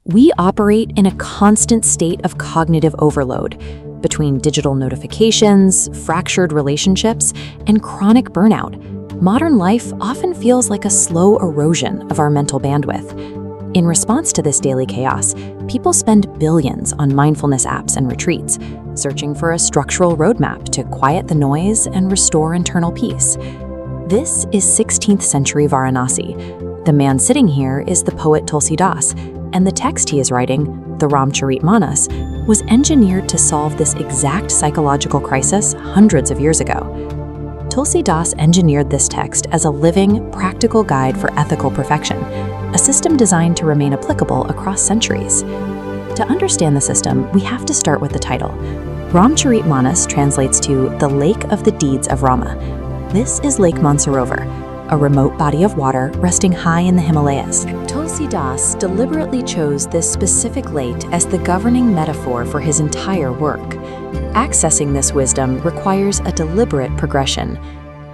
We operate in a constant state of cognitive overload. Between digital notifications, fractured relationships, and chronic burnout, modern life often feels like a slow erosion of our mental bandwidth. In response to this daily chaos, people spend billions on mindfulness apps and retreats, searching for a structural roadmap to quiet the noise and restore internal peace. This is 16th century Varanasi. The man sitting here is the poet Tulsidas, and the text he is writing, the Ramcharitmanas, was engineered to solve this exact psychological crisis hundreds of years ago. Tulsidas engineered this text as a living, practical guide for ethical perfection, a system designed to remain applicable across centuries. To understand the system, we have to start with the title. Ramcharitmanas translates to the Lake of the Deeds of Rama. This is Lake Mansarovar, a remote body of water resting high in the Himalayas. Tulsidas deliberately chose this specific lake as the governing metaphor for his entire work. Accessing this wisdom requires a deliberate progression.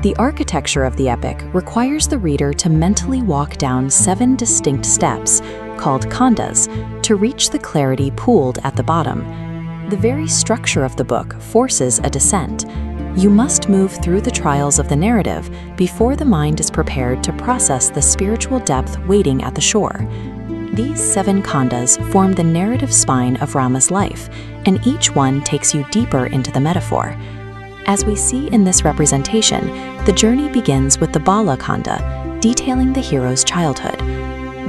The architecture of the epic requires the reader to mentally walk down 7 distinct steps, called Kandas, to reach the clarity pooled at the bottom. The very structure of the book forces a descent. You must move through the trials of the narrative before the mind is prepared to process the spiritual depth waiting at the shore. These 7 Kandas form the narrative spine of Rama's life, and each one takes you deeper into the metaphor. As we see in this representation, the journey begins with the Bala Kanda, detailing the hero's childhood.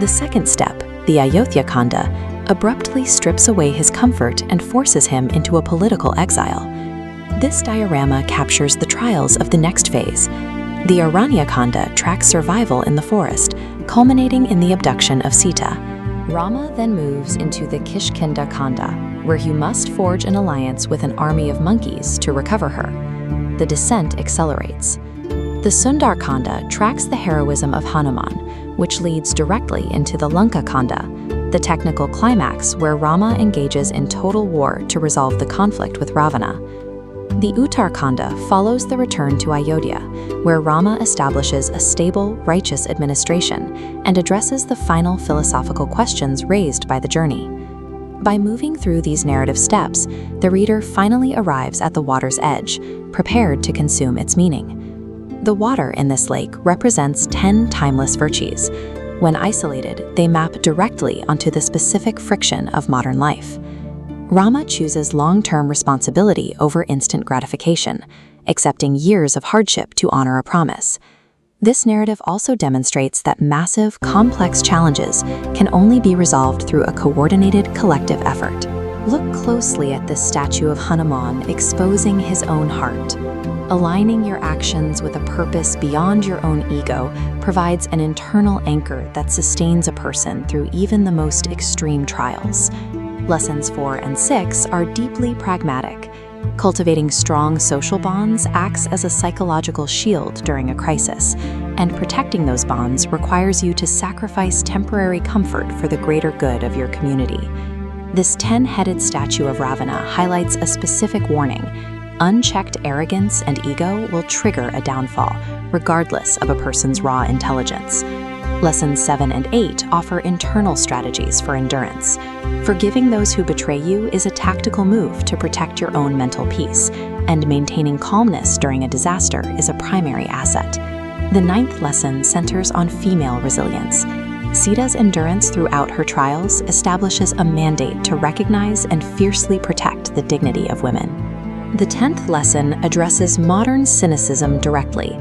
The second step, the Ayodhya Kanda, abruptly strips away his comfort and forces him into a political exile. This diorama captures the trials of the next phase. The Arranya Kanda tracks survival in the forest, culminating in the abduction of Sita. Rama then moves into the Kishkinda Kanda, where he must forge an alliance with an army of monkeys to recover her. The descent accelerates. The Sundar Kanda tracks the heroism of Hanuman, which leads directly into the Lanka Kanda, the technical climax where Rama engages in total war to resolve the conflict with Ravana. The Uttarakhanda follows the return to Ayodhya, where Rama establishes a stable, righteous administration and addresses the final philosophical questions raised by the journey. By moving through these narrative steps, the reader finally arrives at the water's edge, prepared to consume its meaning. The water in this lake represents 10 timeless virtues. When isolated, they map directly onto the specific friction of modern life. Rama chooses long-term responsibility over instant gratification, accepting years of hardship to honor a promise. This narrative also demonstrates that massive, complex challenges can only be resolved through a coordinated collective effort. Look closely at this statue of Hanuman exposing his own heart. Aligning your actions with a purpose beyond your own ego provides an internal anchor that sustains a person through even the most extreme trials. Lessons 4 and 6 are deeply pragmatic. Cultivating strong social bonds acts as a psychological shield during a crisis, and protecting those bonds requires you to sacrifice temporary comfort for the greater good of your community. This 10-headed statue of Ravana highlights a specific warning. Unchecked arrogance and ego will trigger a downfall, regardless of a person's raw intelligence. Lessons 7 and 8 offer internal strategies for endurance. Forgiving those who betray you is a tactical move to protect your own mental peace, and maintaining calmness during a disaster is a primary asset. The 9th lesson centers on female resilience. Sita's endurance throughout her trials establishes a mandate to recognize and fiercely protect the dignity of women. The 10th lesson addresses modern cynicism directly.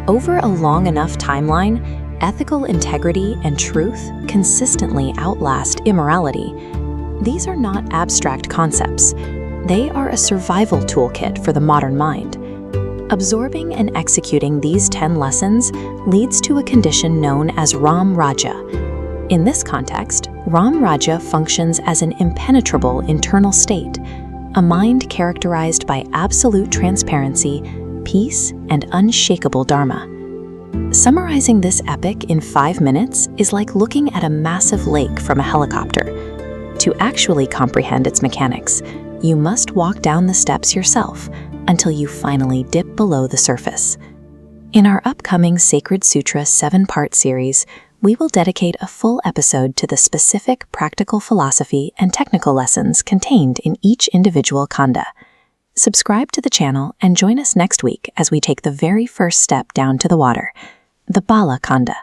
Over a long enough timeline, ethical integrity and truth consistently outlast immorality. These are not abstract concepts. They are a survival toolkit for the modern mind. Absorbing and executing these 10 lessons leads to a condition known as Ram Rajya. In this context, Ram Rajya functions as an impenetrable internal state, a mind characterized by absolute transparency, peace, and unshakable dharma. Summarizing this epic in 5 minutes is like looking at a massive lake from a helicopter. To actually comprehend its mechanics, you must walk down the steps yourself until you finally dip below the surface. In our upcoming SacredSutra 7-part series, we will dedicate a full episode to the specific practical philosophy and technical lessons contained in each individual Kanda. Subscribe to the channel and join us next week as we take the very first step down to the water, the Bala Kanda.